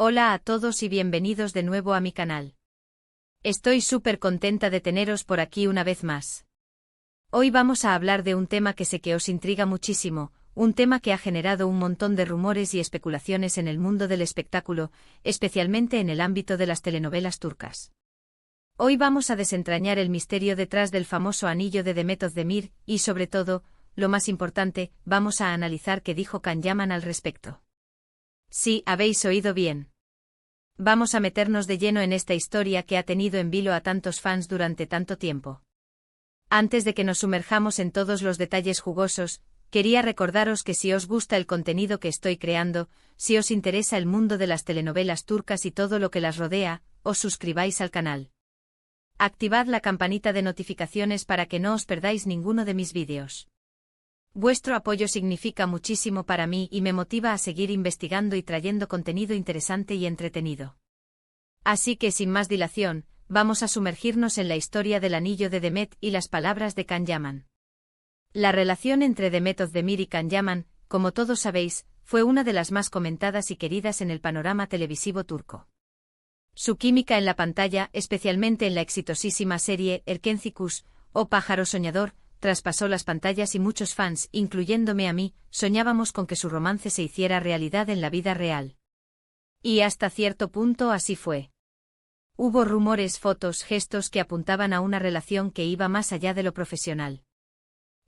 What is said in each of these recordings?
Hola a todos y bienvenidos de nuevo a mi canal. Estoy súper contenta de teneros por aquí una vez más. Hoy vamos a hablar de un tema que sé que os intriga muchísimo, un tema que ha generado un montón de rumores y especulaciones en el mundo del espectáculo, especialmente en el ámbito de las telenovelas turcas. Hoy vamos a desentrañar el misterio detrás del famoso anillo de Demet Özdemir y, sobre todo, lo más importante, vamos a analizar qué dijo Can Yaman al respecto. Sí, habéis oído bien. Vamos a meternos de lleno en esta historia que ha tenido en vilo a tantos fans durante tanto tiempo. Antes de que nos sumerjamos en todos los detalles jugosos, quería recordaros que si os gusta el contenido que estoy creando, si os interesa el mundo de las telenovelas turcas y todo lo que las rodea, os suscribáis al canal. Activad la campanita de notificaciones para que no os perdáis ninguno de mis vídeos. Vuestro apoyo significa muchísimo para mí y me motiva a seguir investigando y trayendo contenido interesante y entretenido. Así que sin más dilación, vamos a sumergirnos en la historia del anillo de Demet y las palabras de Can Yaman. La relación entre Demet Özdemir y Can Yaman, como todos sabéis, fue una de las más comentadas y queridas en el panorama televisivo turco. Su química en la pantalla, especialmente en la exitosísima serie Erkenci o Pájaro Soñador, traspasó las pantallas y muchos fans, incluyéndome a mí, soñábamos con que su romance se hiciera realidad en la vida real. Y hasta cierto punto así fue. Hubo rumores, fotos, gestos que apuntaban a una relación que iba más allá de lo profesional.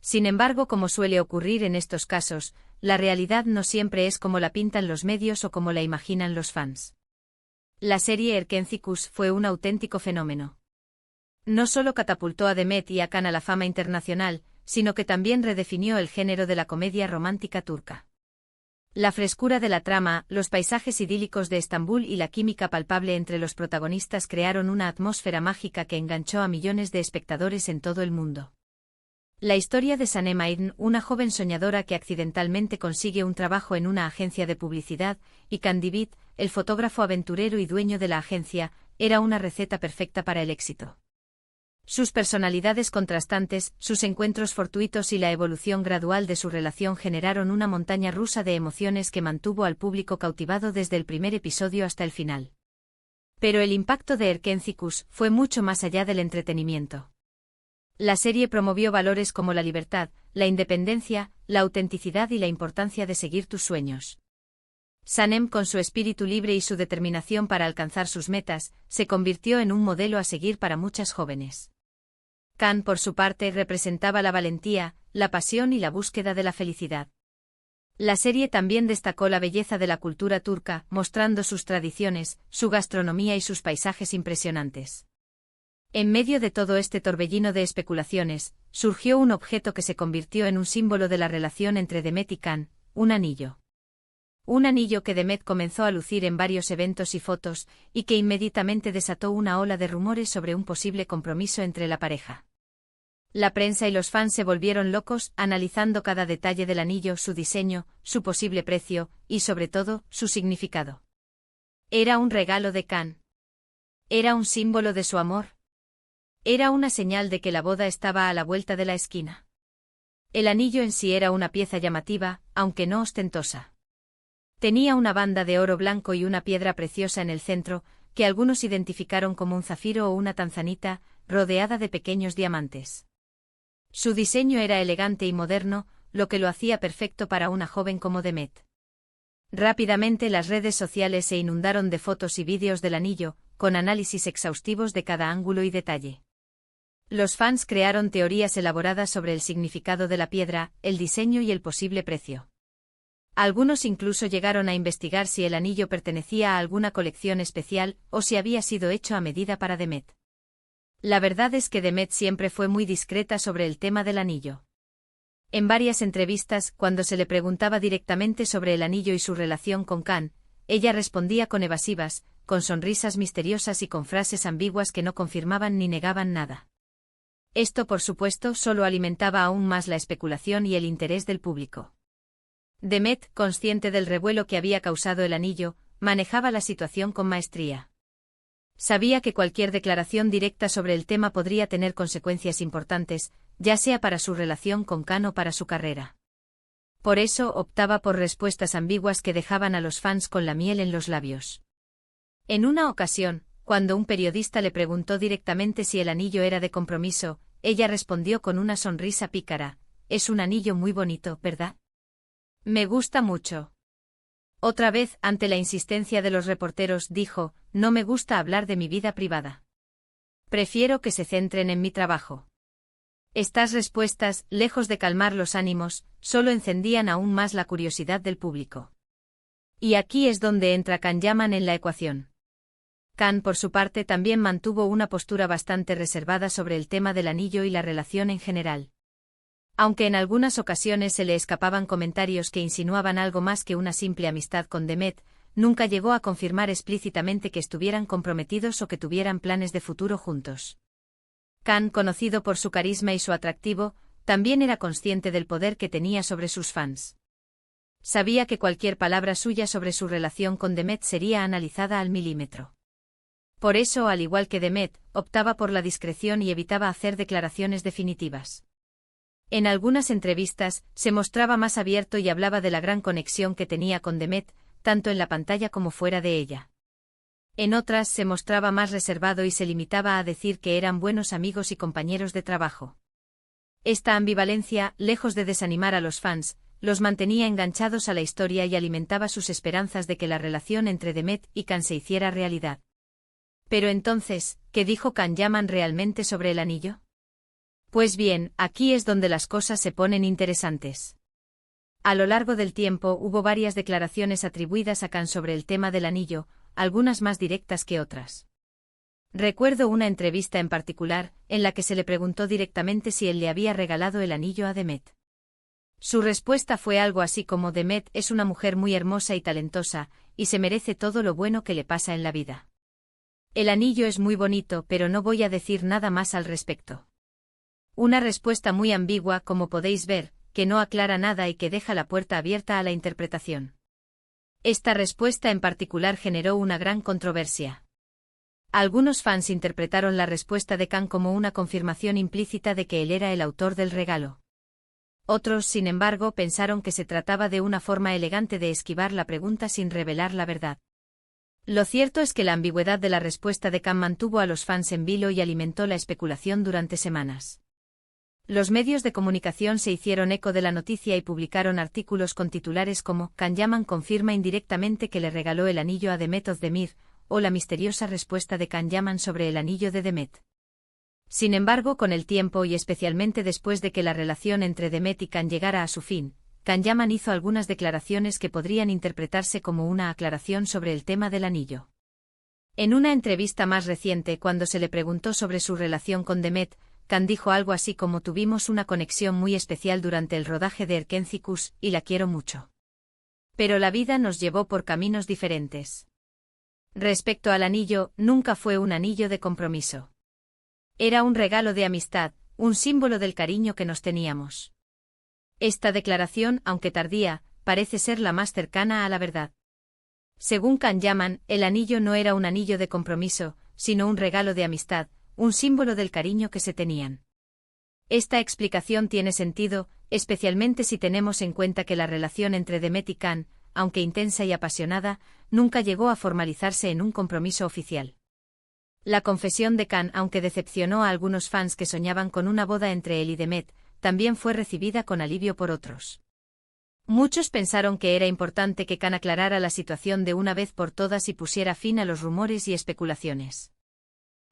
Sin embargo, como suele ocurrir en estos casos, la realidad no siempre es como la pintan los medios o como la imaginan los fans. La serie Erkenci fue un auténtico fenómeno. No solo catapultó a Demet y a Can a la fama internacional, sino que también redefinió el género de la comedia romántica turca. La frescura de la trama, los paisajes idílicos de Estambul y la química palpable entre los protagonistas crearon una atmósfera mágica que enganchó a millones de espectadores en todo el mundo. La historia de Sanem Aydin, una joven soñadora que accidentalmente consigue un trabajo en una agencia de publicidad, y Can Divit, el fotógrafo aventurero y dueño de la agencia, era una receta perfecta para el éxito. Sus personalidades contrastantes, sus encuentros fortuitos y la evolución gradual de su relación generaron una montaña rusa de emociones que mantuvo al público cautivado desde el primer episodio hasta el final. Pero el impacto de Erkenci fue mucho más allá del entretenimiento. La serie promovió valores como la libertad, la independencia, la autenticidad y la importancia de seguir tus sueños. Sanem, con su espíritu libre y su determinación para alcanzar sus metas, se convirtió en un modelo a seguir para muchas jóvenes. Can, por su parte, representaba la valentía, la pasión y la búsqueda de la felicidad. La serie también destacó la belleza de la cultura turca, mostrando sus tradiciones, su gastronomía y sus paisajes impresionantes. En medio de todo este torbellino de especulaciones, surgió un objeto que se convirtió en un símbolo de la relación entre Demet y Can, un anillo. Un anillo que Demet comenzó a lucir en varios eventos y fotos, y que inmediatamente desató una ola de rumores sobre un posible compromiso entre la pareja. La prensa y los fans se volvieron locos, analizando cada detalle del anillo, su diseño, su posible precio, y sobre todo, su significado. ¿Era un regalo de Can? ¿Era un símbolo de su amor? ¿Era una señal de que la boda estaba a la vuelta de la esquina? El anillo en sí era una pieza llamativa, aunque no ostentosa. Tenía una banda de oro blanco y una piedra preciosa en el centro, que algunos identificaron como un zafiro o una tanzanita, rodeada de pequeños diamantes. Su diseño era elegante y moderno, lo que lo hacía perfecto para una joven como Demet. Rápidamente las redes sociales se inundaron de fotos y vídeos del anillo, con análisis exhaustivos de cada ángulo y detalle. Los fans crearon teorías elaboradas sobre el significado de la piedra, el diseño y el posible precio. Algunos incluso llegaron a investigar si el anillo pertenecía a alguna colección especial o si había sido hecho a medida para Demet. La verdad es que Demet siempre fue muy discreta sobre el tema del anillo. En varias entrevistas, cuando se le preguntaba directamente sobre el anillo y su relación con Can, ella respondía con evasivas, con sonrisas misteriosas y con frases ambiguas que no confirmaban ni negaban nada. Esto, por supuesto, solo alimentaba aún más la especulación y el interés del público. Demet, consciente del revuelo que había causado el anillo, manejaba la situación con maestría. Sabía que cualquier declaración directa sobre el tema podría tener consecuencias importantes, ya sea para su relación con Can o para su carrera. Por eso optaba por respuestas ambiguas que dejaban a los fans con la miel en los labios. En una ocasión, cuando un periodista le preguntó directamente si el anillo era de compromiso, ella respondió con una sonrisa pícara: «Es un anillo muy bonito, ¿verdad? Me gusta mucho». Otra vez, ante la insistencia de los reporteros, dijo: «No me gusta hablar de mi vida privada. Prefiero que se centren en mi trabajo». Estas respuestas, lejos de calmar los ánimos, solo encendían aún más la curiosidad del público. Y aquí es donde entra Can Yaman en la ecuación. Can, por su parte, también mantuvo una postura bastante reservada sobre el tema del anillo y la relación en general. Aunque en algunas ocasiones se le escapaban comentarios que insinuaban algo más que una simple amistad con Demet, nunca llegó a confirmar explícitamente que estuvieran comprometidos o que tuvieran planes de futuro juntos. Can, conocido por su carisma y su atractivo, también era consciente del poder que tenía sobre sus fans. Sabía que cualquier palabra suya sobre su relación con Demet sería analizada al milímetro. Por eso, al igual que Demet, optaba por la discreción y evitaba hacer declaraciones definitivas. En algunas entrevistas, se mostraba más abierto y hablaba de la gran conexión que tenía con Demet, tanto en la pantalla como fuera de ella. En otras se mostraba más reservado y se limitaba a decir que eran buenos amigos y compañeros de trabajo. Esta ambivalencia, lejos de desanimar a los fans, los mantenía enganchados a la historia y alimentaba sus esperanzas de que la relación entre Demet y Can se hiciera realidad. Pero entonces, ¿qué dijo Can Yaman realmente sobre el anillo? Pues bien, aquí es donde las cosas se ponen interesantes. A lo largo del tiempo hubo varias declaraciones atribuidas a Can sobre el tema del anillo, algunas más directas que otras. Recuerdo una entrevista en particular, en la que se le preguntó directamente si él le había regalado el anillo a Demet. Su respuesta fue algo así como: «Demet es una mujer muy hermosa y talentosa, y se merece todo lo bueno que le pasa en la vida. El anillo es muy bonito, pero no voy a decir nada más al respecto». Una respuesta muy ambigua, como podéis ver, que no aclara nada y que deja la puerta abierta a la interpretación. Esta respuesta en particular generó una gran controversia. Algunos fans interpretaron la respuesta de Can como una confirmación implícita de que él era el autor del regalo. Otros, sin embargo, pensaron que se trataba de una forma elegante de esquivar la pregunta sin revelar la verdad. Lo cierto es que la ambigüedad de la respuesta de Can mantuvo a los fans en vilo y alimentó la especulación durante semanas. Los medios de comunicación se hicieron eco de la noticia y publicaron artículos con titulares como «Can Yaman confirma indirectamente que le regaló el anillo a Demet Özdemir», o «La misteriosa respuesta de Can Yaman sobre el anillo de Demet». Sin embargo, con el tiempo y especialmente después de que la relación entre Demet y Can llegara a su fin, Can Yaman hizo algunas declaraciones que podrían interpretarse como una aclaración sobre el tema del anillo. En una entrevista más reciente, cuando se le preguntó sobre su relación con Demet, Can dijo algo así como: «Tuvimos una conexión muy especial durante el rodaje de Erkencikus, y la quiero mucho. Pero la vida nos llevó por caminos diferentes. Respecto al anillo, nunca fue un anillo de compromiso. Era un regalo de amistad, un símbolo del cariño que nos teníamos». Esta declaración, aunque tardía, parece ser la más cercana a la verdad. Según Can Yaman, el anillo no era un anillo de compromiso, sino un regalo de amistad, un símbolo del cariño que se tenían. Esta explicación tiene sentido, especialmente si tenemos en cuenta que la relación entre Demet y Can, aunque intensa y apasionada, nunca llegó a formalizarse en un compromiso oficial. La confesión de Can, aunque decepcionó a algunos fans que soñaban con una boda entre él y Demet, también fue recibida con alivio por otros. Muchos pensaron que era importante que Can aclarara la situación de una vez por todas y pusiera fin a los rumores y especulaciones.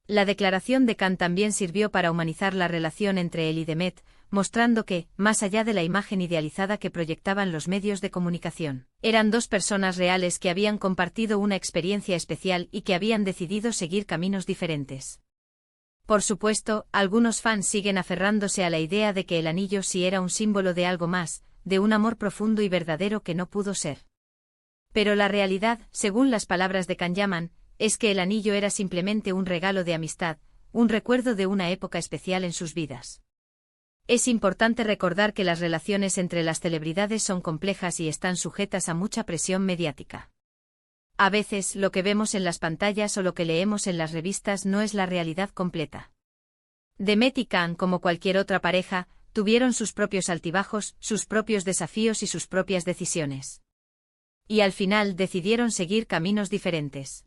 La declaración de Can también sirvió para humanizar la relación entre él y Demet, mostrando que, más allá de la imagen idealizada que proyectaban los medios de comunicación, eran dos personas reales que habían compartido una experiencia especial y que habían decidido seguir caminos diferentes. Por supuesto, algunos fans siguen aferrándose a la idea de que el anillo sí era un símbolo de algo más, de un amor profundo y verdadero que no pudo ser. Pero la realidad, según las palabras de Can Yaman, es que el anillo era simplemente un regalo de amistad, un recuerdo de una época especial en sus vidas. Es importante recordar que las relaciones entre las celebridades son complejas y están sujetas a mucha presión mediática. A veces, lo que vemos en las pantallas o lo que leemos en las revistas no es la realidad completa. Demet y Can, como cualquier otra pareja, tuvieron sus propios altibajos, sus propios desafíos y sus propias decisiones. Y al final decidieron seguir caminos diferentes.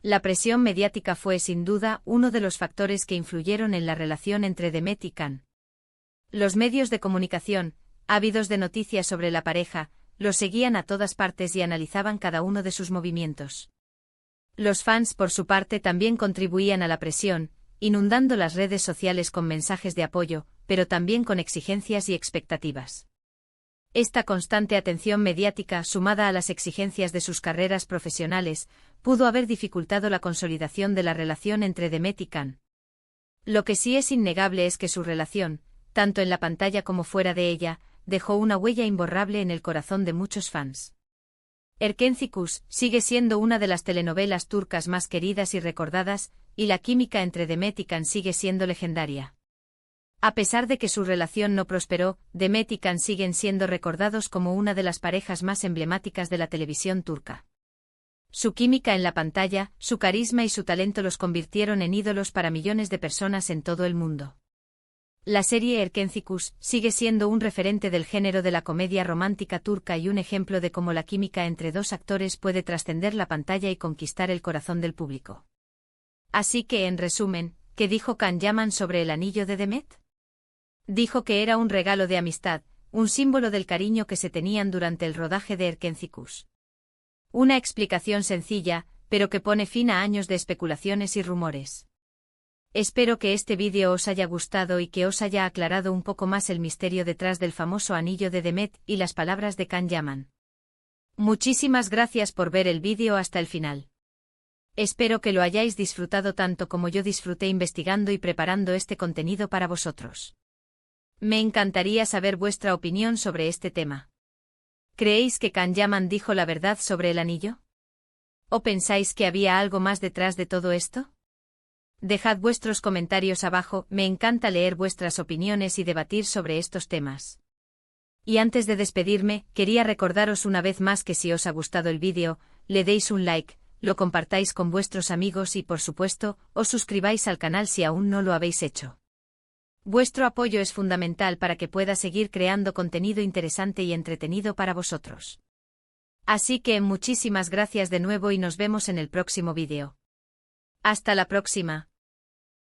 La presión mediática fue sin duda uno de los factores que influyeron en la relación entre Demet y Can. Los medios de comunicación, ávidos de noticias sobre la pareja, los seguían a todas partes y analizaban cada uno de sus movimientos. Los fans, por su parte, también contribuían a la presión, inundando las redes sociales con mensajes de apoyo, pero también con exigencias y expectativas. Esta constante atención mediática, sumada a las exigencias de sus carreras profesionales, pudo haber dificultado la consolidación de la relación entre Demet y Can. Lo que sí es innegable es que su relación, tanto en la pantalla como fuera de ella, dejó una huella imborrable en el corazón de muchos fans. Erkenci Kuş sigue siendo una de las telenovelas turcas más queridas y recordadas, y la química entre Demet y Can sigue siendo legendaria. A pesar de que su relación no prosperó, Demet y Can siguen siendo recordados como una de las parejas más emblemáticas de la televisión turca. Su química en la pantalla, su carisma y su talento los convirtieron en ídolos para millones de personas en todo el mundo. La serie Erkenci Kuş sigue siendo un referente del género de la comedia romántica turca y un ejemplo de cómo la química entre dos actores puede trascender la pantalla y conquistar el corazón del público. Así que, en resumen, ¿qué dijo Can Yaman sobre el anillo de Demet? Dijo que era un regalo de amistad, un símbolo del cariño que se tenían durante el rodaje de Erkenci Kuş. Una explicación sencilla, pero que pone fin a años de especulaciones y rumores. Espero que este vídeo os haya gustado y que os haya aclarado un poco más el misterio detrás del famoso anillo de Demet y las palabras de Can Yaman. Muchísimas gracias por ver el vídeo hasta el final. Espero que lo hayáis disfrutado tanto como yo disfruté investigando y preparando este contenido para vosotros. Me encantaría saber vuestra opinión sobre este tema. ¿Creéis que Can Yaman dijo la verdad sobre el anillo? ¿O pensáis que había algo más detrás de todo esto? Dejad vuestros comentarios abajo, me encanta leer vuestras opiniones y debatir sobre estos temas. Y antes de despedirme, quería recordaros una vez más que si os ha gustado el vídeo, le deis un like, lo compartáis con vuestros amigos y por supuesto, os suscribáis al canal si aún no lo habéis hecho. Vuestro apoyo es fundamental para que pueda seguir creando contenido interesante y entretenido para vosotros. Así que muchísimas gracias de nuevo y nos vemos en el próximo vídeo. Hasta la próxima.